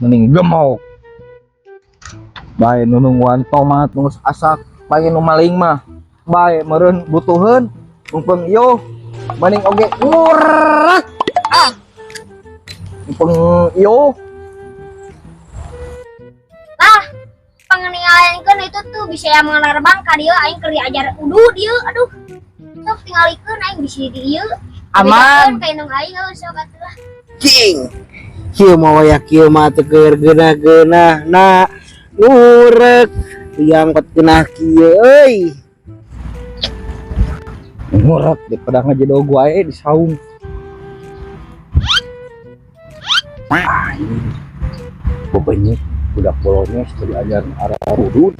Mending gemuk bae nunungwan tomat nus asak bae nu maling mah bae meureun butuheun mumpung ieu mending oge ngurak mumpung ieu lah panganiayan itu tuh bisa yang menerbang ka dieu aing keur diajar udu dieu aduh sok tingalikeun aing bisi di ieu aman kayak nung aing sok atuh King kieu mah waya kieu mah teu keur geunah-geunah na ngurek yang ketenah kieu euy ngurak daripada ngajadog wae di saung pokoknya budak bolongnya sudah diajar arah udud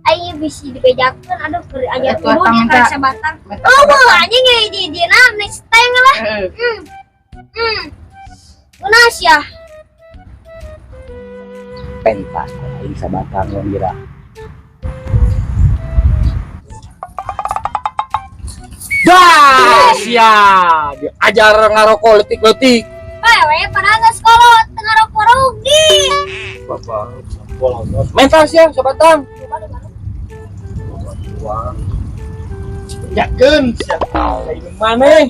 aing bisi dibejakeun aduh keur diajar udu dia karasa batang oh anjing ge di next time lah Unas ya pentas aing sabatang yang kira das ya diajar ngarokok letik-letik wewe padahal geus kolot tengah rokok rugi bapak bolong pentas ya sabatang yakeun siapa ini mana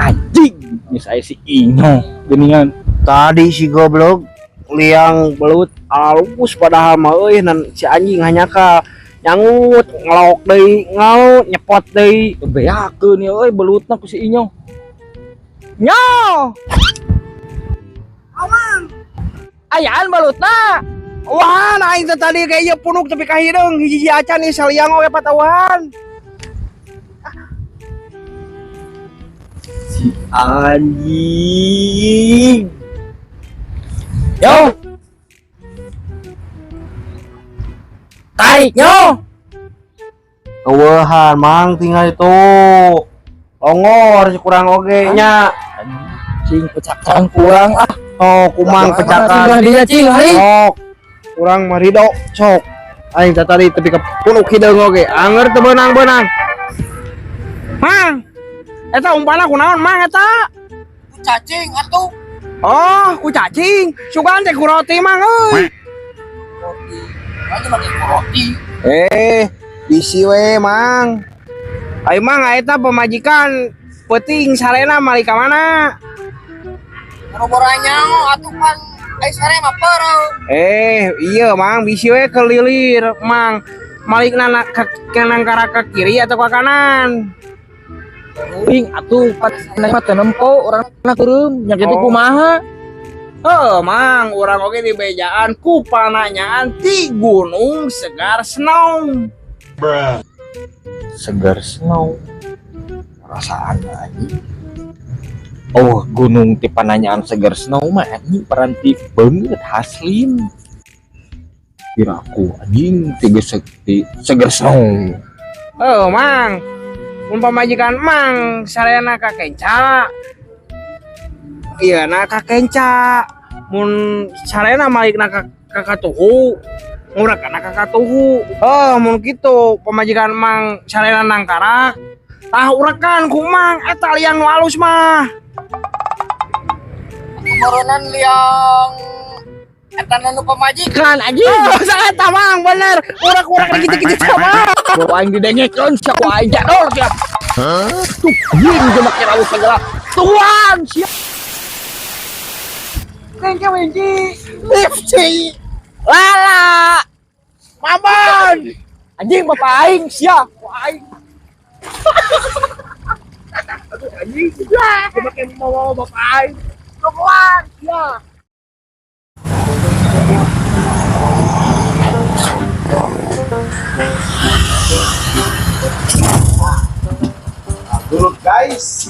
anjing ini saya si Inyo geningan tadi si goblok liang belut alus padahal mah euy nan si anjing hanya ka nyangut ngelok deui ngaut nyepot deui beakeun ya euy belutna ku si Inyo Nyo awang ayaan belutna wah aing teh tadi kayak ieu punuk tapi ka hideung hiji acan nih saliang oge patawan si anjing yo tarik nyo eueuhan mang tinggal itu longor kurang oge nya cing pecakan kurang oh kumang pecakan dia cing hari sok kurang marido sok aing tadi tepi ke punuk hideung oge anger teu beunang-beunang mang eta umpana kunaon mang eta cacing atuh oh ku cacing sugan teh ku roti mang euy roti aja make roti bisi we mang ayo mang eta pemajikan peuting sarena mali ka mana boroboranya atuh kan ai sare mah peureuh iya mang bisi we kelilir mang malikna ka kanan ka kiri atau ke kanan ping atuh pas mah teu nempo urang turun nya kitu kumaha mang urang oge di bejaan ku pananyaan ti Gunung Segar Snow Segar Snow perasaan anjing oh gunung ti pananyaan Segar Snow mah anjing peranti beungeut haslin kira aku anjing tiga Segar Snow mang mun pamajikan mang sarena ka kenca iya na ka kenca mun sarena malikna ka katuhu ngurak kana ka katuhu mun kitu pamajikan mang sarena nang karak tah urakan ku mang eta liang nu alus mah keboronan liang eta nu pamajikan anjing sangat tamang bener urak-urak dikit-dikit sama bawa aing didengekeun sia ku aing jadol sia tuh anjing jeung make raus segala tuan sia kenca wenji lifci lala maman anjing bapak aing sia ku aing aduh anjing lah make mau bapak aing keluar sia Turun guys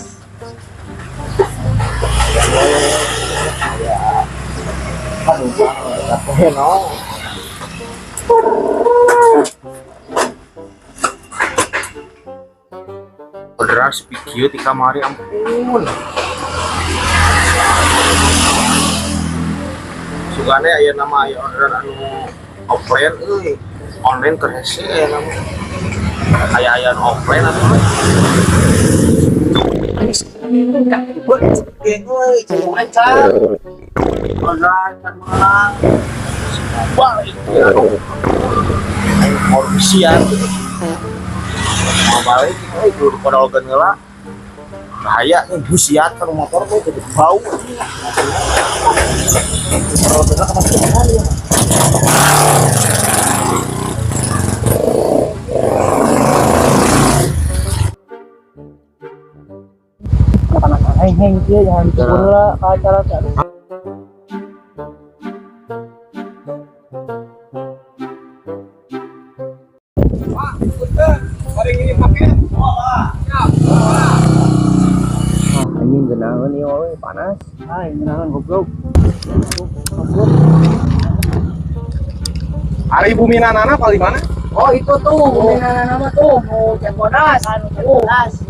beras pikir di kamari ampun sugane aya nama aya orderan anu offline euy online keur hese aya nama aya offline atuh Mau siang mau balik itu pada organ ngela bahaya nih busiat ke motor tuh jadi bau kalau benar kan masih mahal ya heng dia jangan dicuri lah ke acara anjing genangan nih woy panas genangan goblok Hari bumi nanana paling mana? oh itu tuh bumi nama tuh mau Ciamonas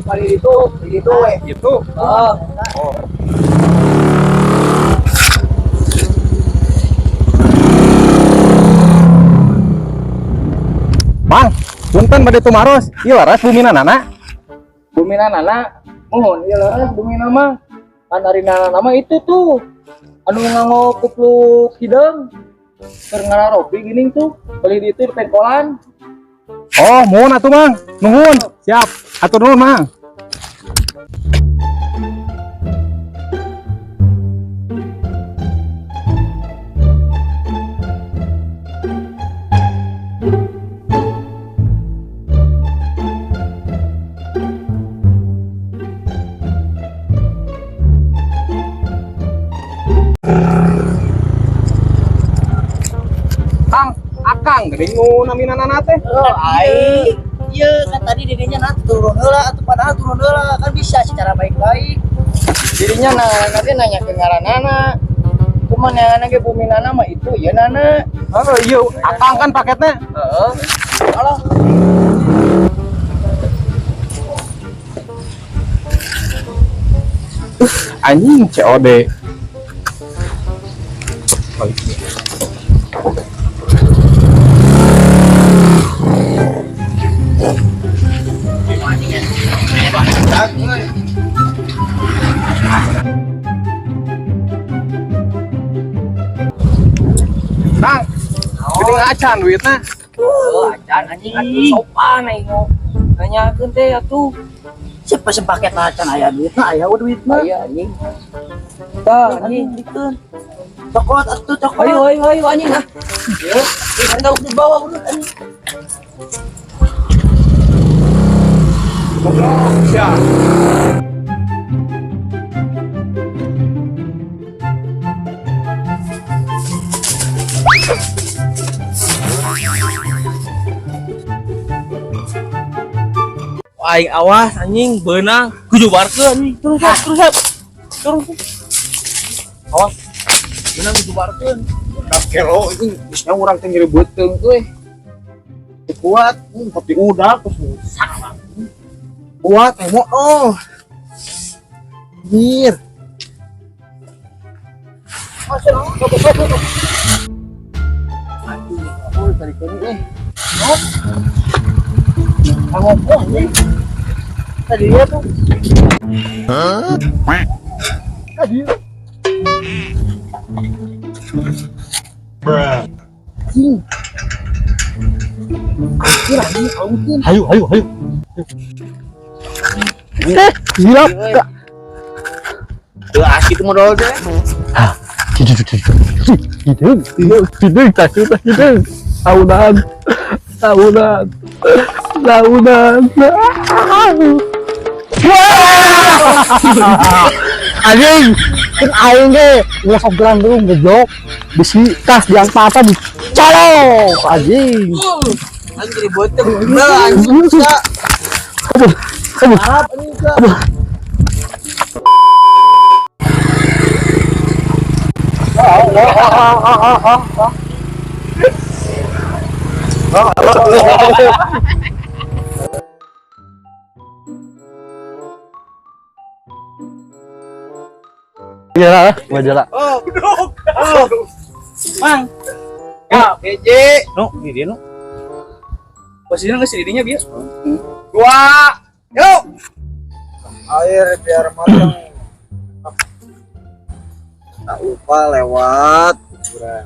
paling itu Itu. oh Bang, punten pada tumaros. Ieu laras bumi nanana. bumi nana mohon iya lah bumi nama kan hari nama itu tuh anu nganggo kupluk hidung keur ropi gini tuh beli di itu di pengkolan. Oh, mohon atuh, Mang. Nuhun. Siap. Atur nuhun, Mang. Kang, akang geuning nu naminana teh. Ai iya kan tadi dirinya turun heula atuh padahal turun heula kan bisa secara baik-baik dirinya nanti nanya ke ngaranana cuman yang nanya bumi nana mah itu ya nana Oh, iya, akang kan paketnya. heeh alah Anjing COD. Bang, gede acan duitnya. oh acan anjing atuh sopan aing nanyakeun teh atuh siapa sepaket acan aya duitna aya duitna aya anjing tah anjing dikeun cokot atuh cokot ayo anjing ah ya kita udah bawa urut anjing Siap. Aing awas anjing beunang kujubarkeun anjing turun awas beunang dijubarkeun Kelo ini bisnya orang teh ngirebeutkeun euy. kuat tapi udah terus sak Kuat emo oh. mir aduh tadi kene ngomong nih tadi dia tuh tadi Cing. Kira ini mungkin. Ayo. Siap. Tuh asik modal deh. Hidung tak hidung. Tahunan. Anjing, kan aing ge ngosok gelandung goblok. Bisi tas yang apa dicolok anjing. Anjing jadi boteng. Nah, anjing bisa. Harap anjing bisa. Iya, majalah. Oh. Mang. Ya, PJ. no di dia no Posisinya nggak sih didinya biar. 2. Yuk. air biar matang. Tak lupa lewat kuburan.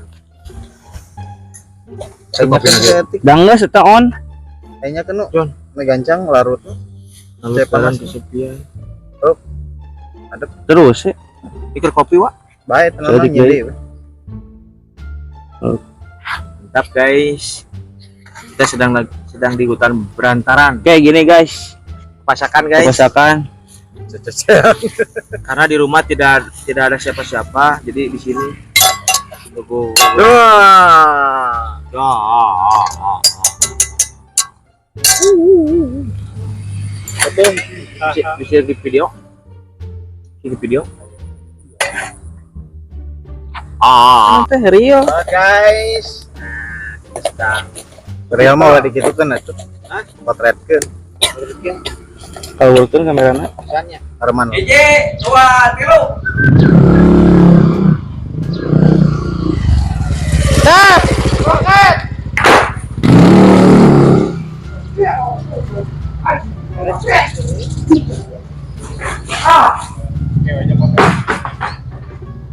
Kayaknya kan ketik, Dangles eta on. kayaknya kenu megancang larut. Lalu Saya panas. kesepian. Terus ya. Pikir kopi wa. Baik, tenang Jadi, jadi. Mantap guys. Kita sedang di hutan berantaran. Kayak gini guys. Pasakan guys. Pasakan. Karena di rumah tidak ada siapa-siapa, jadi di sini tunggu. Bisa di video. Di video. Teh Rio. Guys. Real mau lah dikitu kan atuh. Potretkeun. Kalau ultun kamerana. Arman. Eje, 2, 3.